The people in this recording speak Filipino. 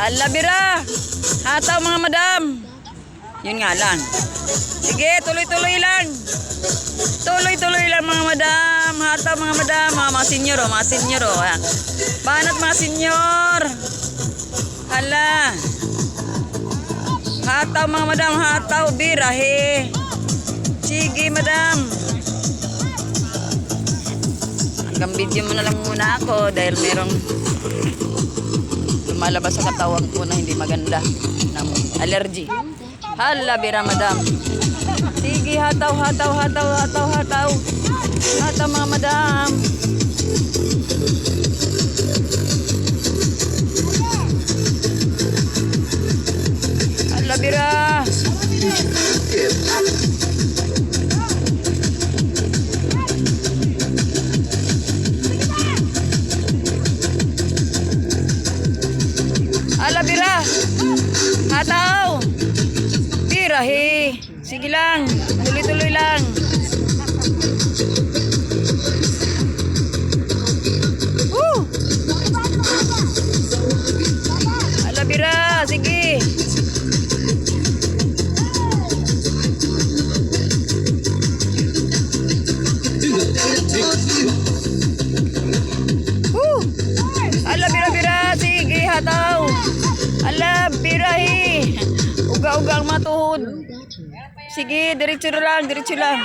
Hala, bira. Hataw mga madam. Yun nga lang. Sige, tuloy-tuloy lang. Tuloy-tuloy lang mga madam. Hataw mga madam. Mga senyor, mga senyor. Banat mga senyor. Hala. Hataw mga madam, hataw. Birahe. Sige madam. Hanggang video mo na lang muna ako dahil merong lumalabas sa katawan ko na hindi maganda ng allergy. Hala, bira madam. Sige, hataw, hataw, hataw, hataw, hataw. Hataw mga madam. Hala, bira. Hala, bira. Hataw. Birahe. Sige lang. Tuloy-tuloy lang. Hala, bira. Sige. Hala, bira-bira. Sige, hataw. Hala, birahe. Uga-uga ang matuhod. Sige, diretso lang, diretso lang.